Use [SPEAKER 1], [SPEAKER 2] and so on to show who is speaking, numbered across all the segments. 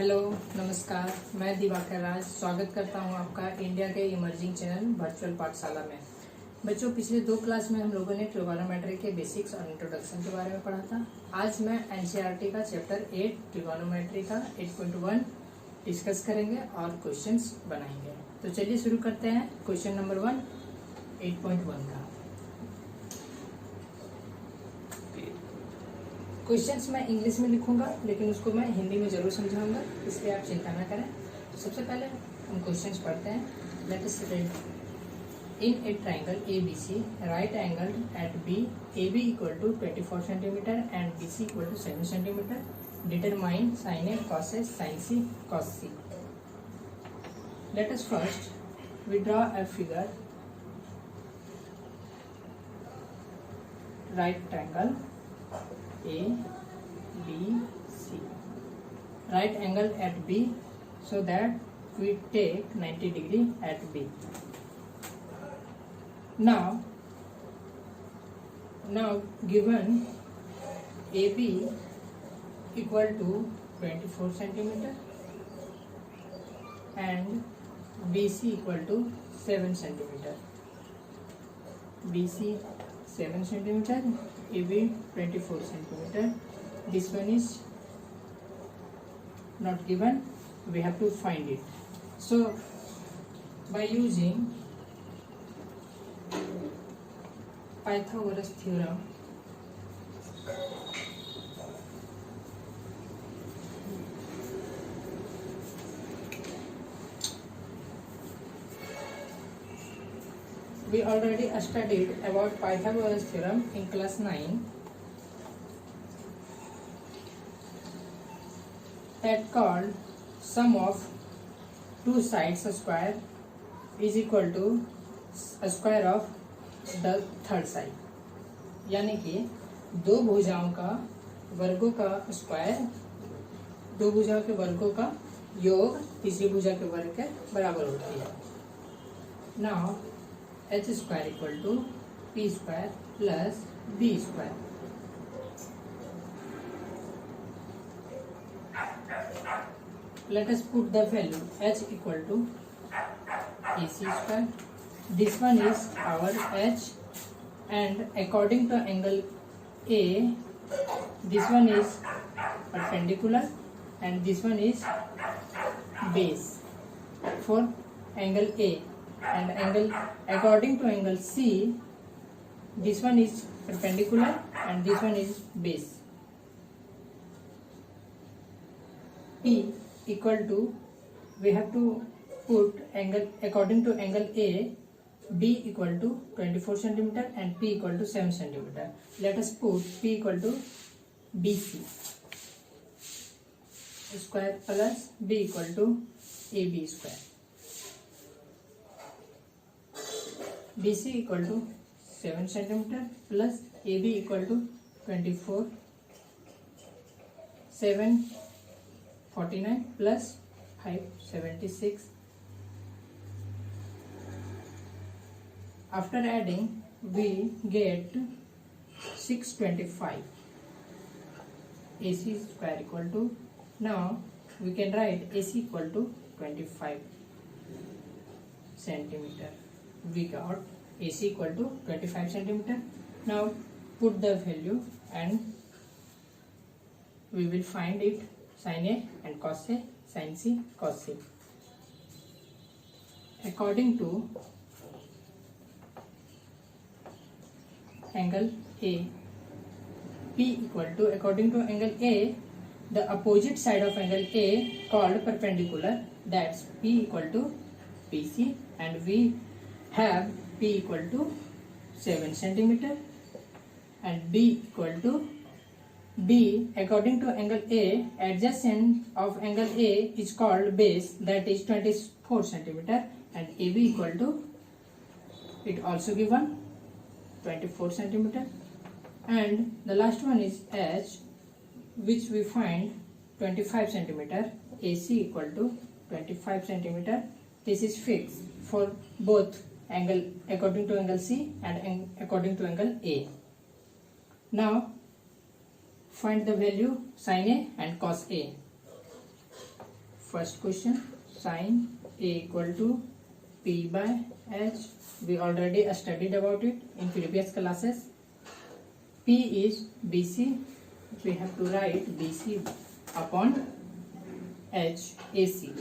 [SPEAKER 1] Hello, नमस्कार। मैं दिवाकर राज स्वागत करता हूं आपका इंडिया के इमर्जिंग चैनल वर्चुअल पाठशाला में। बच्चों, पिछले 2 क्लास में हम लोगों ने ट्रिगोनोमेट्री के बेसिक्स और इंट्रोडक्शन के बारे में पढ़ा था। आज मैं एनसीईआरटी का चैप्टर 8 ट्रिगोनोमेट्री का 8.1 डिस्कस करेंगे और क्वेश्चंस बनाएंगे। तो चलिए शुरू करते हैं। क्वेश्चन नंबर 1 8.1 का क्वेश्चंस मैं इंग्लिश में लिखूंगा, लेकिन उसको मैं हिंदी में जरूर समझाऊंगा, इसलिए आप चिंता ना करें। तो सबसे पहले हम क्वेश्चंस पढ़ते हैं। Let us read. In a triangle ABC, right angle at B, AB equal to 24 centimetre and BC equal to 7 centimetre, determine sine A cos A sin C cos C। Let us first we draw a figure right triangle A, B, C. Right angle at B, so that we take 90 degree at B. Now given AB equal to 24 centimeter and BC equal to 7 centimeter. BC 7 centimeter, AB 24 centimeter. This one is not given, we have to find it. So by using Pythagoras theorem, we already studied about Pythagoras theorem in class 9. That called sum of two sides square is equal to a square of the third side. यानी कि दो भुजाओं का वर्गों का square, दो भुजाओं के वर्गों का योग तीसरी भुजा के वर्ग के बराबर होती है। Now h square equal to p square plus b square. Let us put the value h equal to ac square. This one is our h, and according to angle A, this one is perpendicular and this one is base for angle A. And angle according to angle C, this one is perpendicular and this one is base. P equal to, we have to put angle according to angle A, B equal to 24 centimeter and P equal to 7 centimeter. Let us put P equal to BC square plus B equal to AB square. BC equal to 7 centimeter plus AB equal to 24, 7 49 plus 5 76. After adding we get 625. AC square equal to, now we can write AC equal to 25 centimeter. We got AC equal to 25 centimeter. Now put the value and we will find it sin A and cos A, sin C, cos C. According to angle A, P equal to, according to angle A, the opposite side of angle A called perpendicular, that's P equal to PC, and we have P equal to 7 centimeter and B equal to B. According to angle A, adjacent of angle A is called base, that is 24 centimeter, and AB equal to, it also given 24 centimeter, and the last one is H, which we find 25 centimeter. AC equal to 25 centimeter. This is fixed for both angle according to angle C and according to angle A. Now find the value sin A and cos A. first question, sin A equal to P by H. We already studied about it in previous classes. P is BC. We have to write BC upon H AC,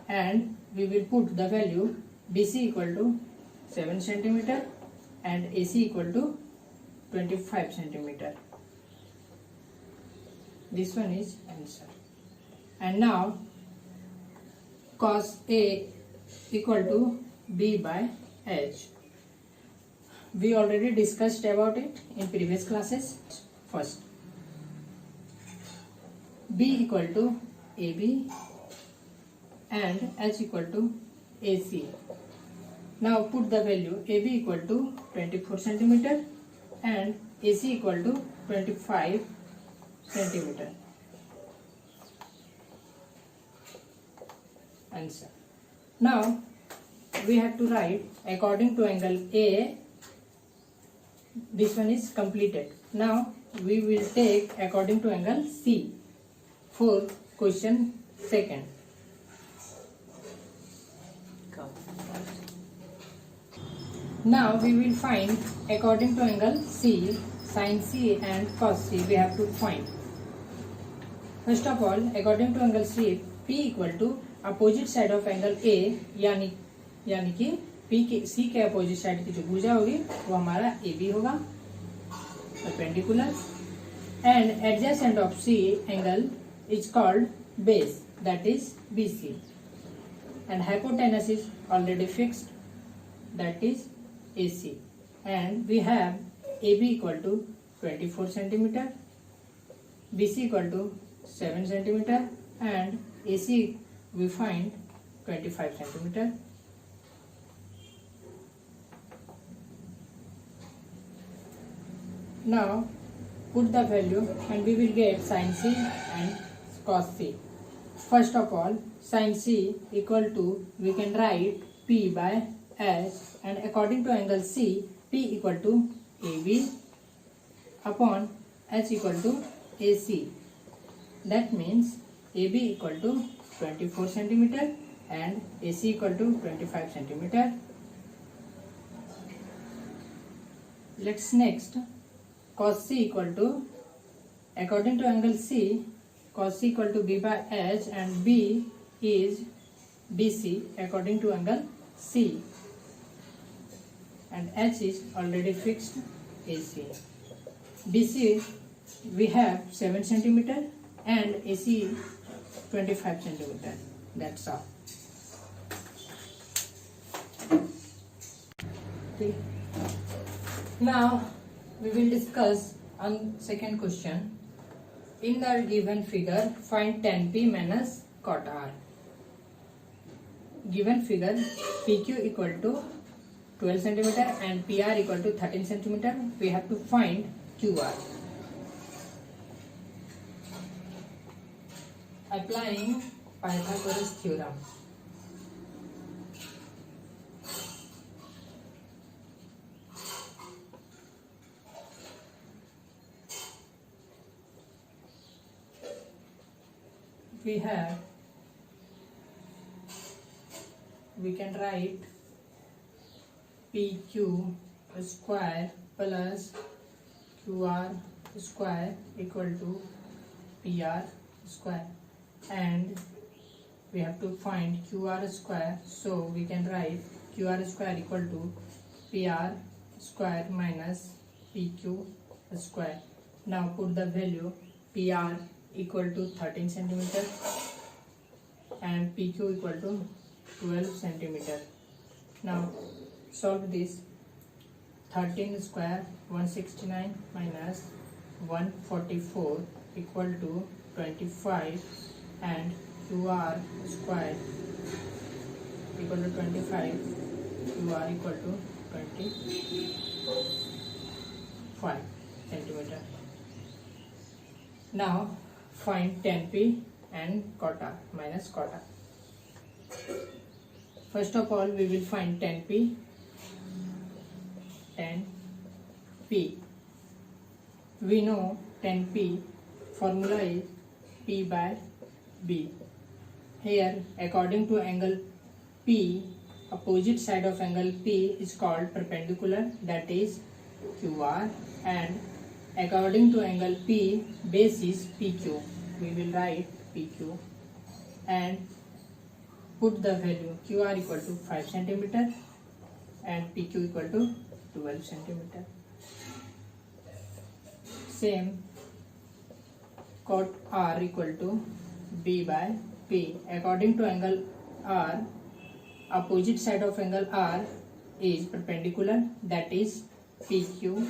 [SPEAKER 1] and we will put the value BC equal to 7 centimeter and AC equal to 25 centimeter. This one is answer. And now cos A equal to B by H. We already discussed about it in previous classes. First, B equal to AB and H equal to AC. Now put the value AB equal to 24 centimeter and AC equal to 25 centimeter. Answer. Now we have to write according to angle A. This one is completed. Now we will take according to angle C for question second. Now we will find according to angle C, sin C and cos C we have to find. First of all, according to angle C, P equal to opposite side of angle A, यानी कि P के सी के opposite side की जो भुजा होगी वो हमारा ए बी होगा perpendicular, and adjacent of C angle is called base, that is B C, and hypotenuse is already fixed, that is A C, and we have A B equal to 24 centimetre, B C equal to 7 centimetre, and A C we find 25 centimeter. Now put the value and we will get sin C and cos C. First of all, sin C equal to, we can write P by H, and according to angle C, P equal to AB upon H equal to AC. That means AB equal to 24 centimeter and AC equal to 25 centimeter. Let's next cos C equal to, according to angle C, cos C equal to B by H, and B is BC according to angle C, and H is already fixed AC. BC we have 7 centimeter and AC 25 centimeter. That's all. Okay. Now we will discuss on second question. In the given figure, find tan P minus cot R. Given figure, PQ equal to 12 centimeter and PR equal to 13 centimeter. We have to find QR. Applying Pythagoras theorem. We can write PQ square plus QR square equal to PR square, and we have to find QR square, so we can write QR square equal to PR square minus PQ square. Now put the value PR equal to 13 centimeter and PQ equal to 12 centimeter. Now solve this. 13 square 169 minus 144 equal to 25, and QR square equal to 25, QR equal to 25 centimeter. Now find tan P and cot R minus cot R. First of all, we will find tan P. Tan P. We know tan P formula is P by B. Here, according to angle P, opposite side of angle P is called perpendicular, that is QR, and according to angle P, base is PQ. We will write PQ and put the value QR equal to 5 cm and PQ equal to 12 cm. Same, cot R equal to B by P. According to angle R, opposite side of angle R is perpendicular, that is PQ.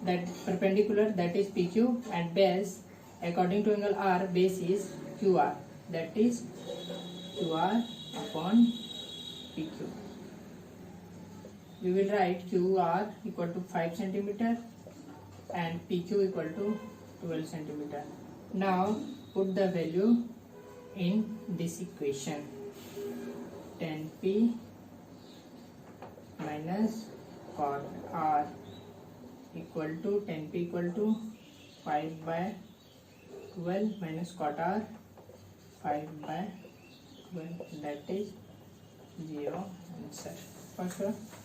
[SPEAKER 1] That perpendicular, that is PQ, and base according to angle R, base is QR, that is QR upon PQ. We will write QR equal to 5 cm and PQ equal to 12 cm. Now put the value in this equation. 10p minus cot R equal to 10p equal to 5 by 12 minus cot R 5 by 12, that is 0 answer. First.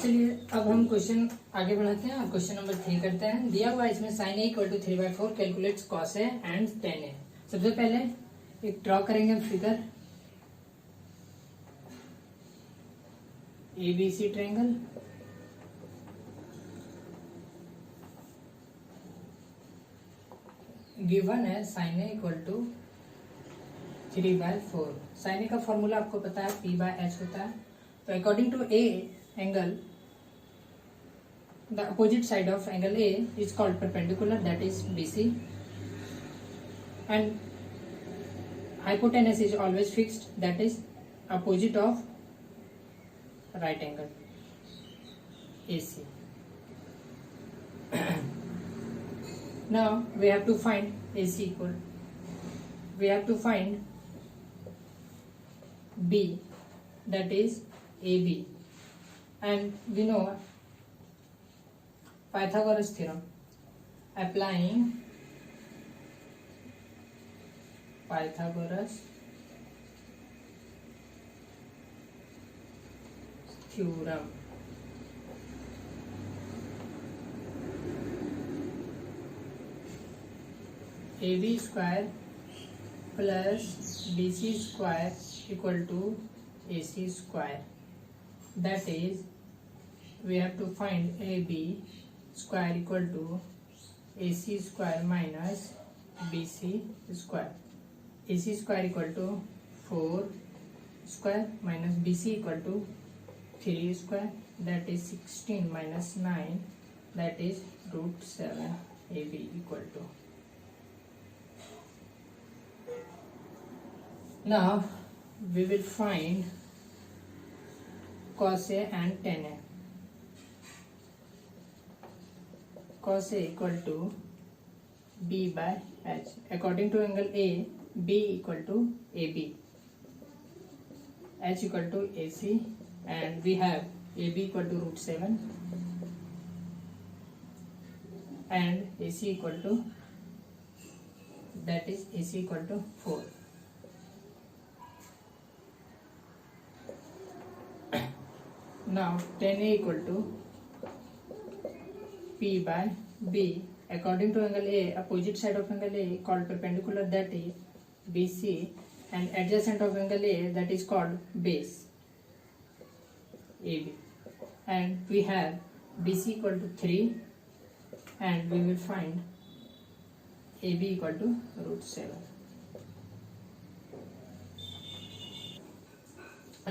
[SPEAKER 1] चलिए अब हम question आगे बढ़ाते हैं और question number 3 करते हैं. दिया हुआ इसमें sin a equal to 3/4 calculates cos a and tan a. सबसे पहले एक ड्रॉ करेंगे हम फिगर. ABC triangle. गिवन है sin a equal to 3/4. sin a का फॉर्मूला आपको पता है P/H होता है. तो according to A angle, the opposite side of angle A is called perpendicular, that is BC, and hypotenuse is always fixed, that is opposite of right angle AC. Now we have to find AC equal. We have to find B, that is AB, and we know Pythagoras theorem. Applying Pythagoras theorem, AB square plus BC square equal to AC square. That is, we have to find AB square equal to AC square minus BC square. AC square equal to 4 square minus BC equal to 3 square, that is 16 minus 9, that is √7. AB equal to. Now we will find cos A and tan A. Cos A equal to B by H. According to angle A, B equal to AB, H equal to AC, and we have AB equal to √7 and AC equal to, that is AC equal to 4. Now tan A equal to P by B. According to angle A, opposite side of angle A called perpendicular, that is BC, and adjacent of angle A, that is called base AB, and we have BC equal to 3 and we will find AB equal to √7.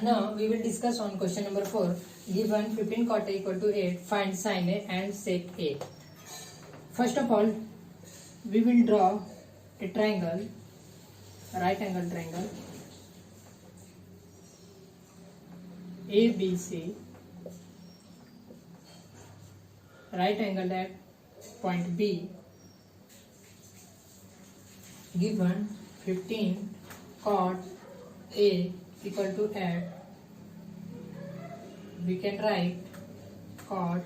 [SPEAKER 1] Now we will discuss on question number 4. Given 15 cot A equal to 8, find sin A and sec A. First of all, we will draw a triangle, a right angle triangle ABC, right angle at point B. Given 15 cot A equal to 8, we can write cot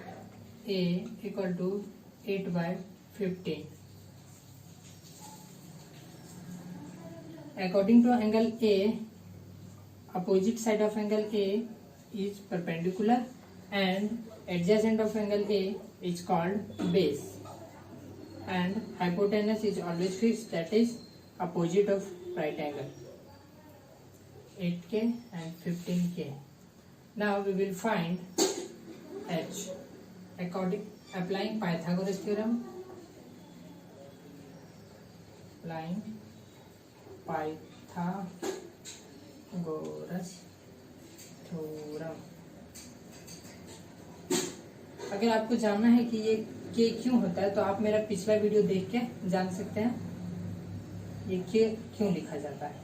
[SPEAKER 1] A equal to 8 by 15. according to angle A, opposite side of angle A is perpendicular and adjacent of angle A is called base, and hypotenuse is always fixed, that is opposite of right angle. 8K and 15K. Now we will find H applying Pythagoras theorem. Applying Pythagoras theorem. अगर आपको जानना है कि ये के क्यों होता है तो आप मेरा पिछला वीडियो देख के जान सकते हैं ये के क्यों लिखा जाता है.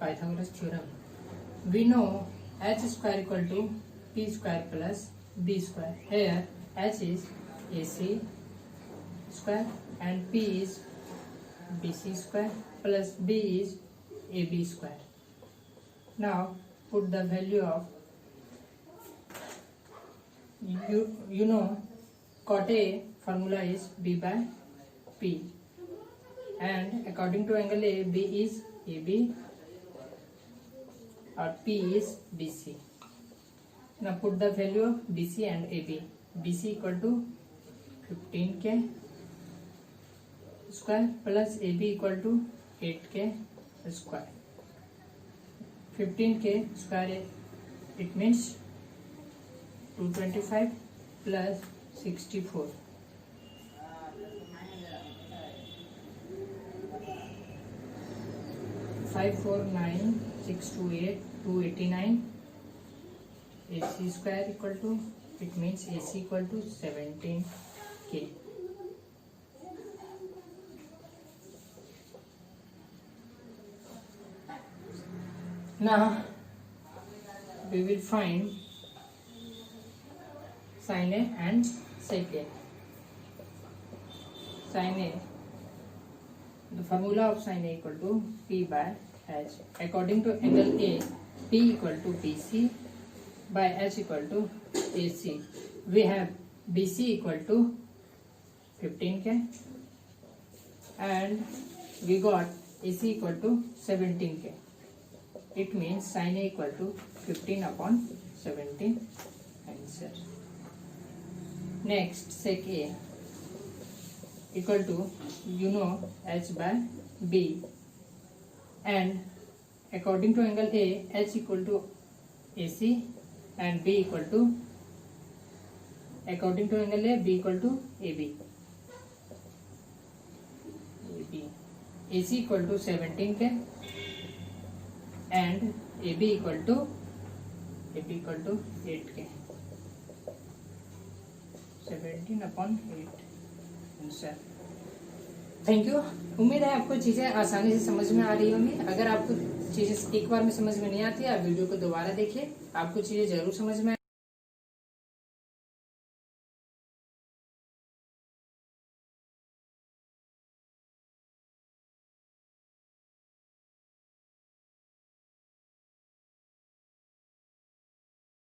[SPEAKER 1] Pythagoras theorem. We know h square equal to p square plus b square. Here h is ac square and p is bc square plus b is ab square. Now put the value of you know cot A formula is b by p, and according to angle A, b is ab or p is bc. Now put the value of bc and ab. bc equal to 15k square plus ab equal to 8k square. 15k square, it means 225 plus 64. 549,628, 289. AC square equal to, it means AC equal to 17k. Now we will find sin A and sec A. Sin A, the formula of sin A equal to P by H. According to angle A, P equal to BC by H equal to AC. We have BC equal to 15k and we got AC equal to 17k. It means sin A equal to 15 upon 17. Answer. Next, sec A equal to, you know, H by B, and according to angle A, H equal to AC and B equal to, according to angle A, B equal to AB. AC equal to 17k and AB equal to 8k. 17 upon 8. Answer. Thank you. उम्मीद है आपको चीजें आसानी से समझ में आ रही होंगी. अगर आपको चीजें एक बार में समझ में नहीं आती, आप वीडियो को दोबारा देखिए, आपको चीजें जरूर समझ में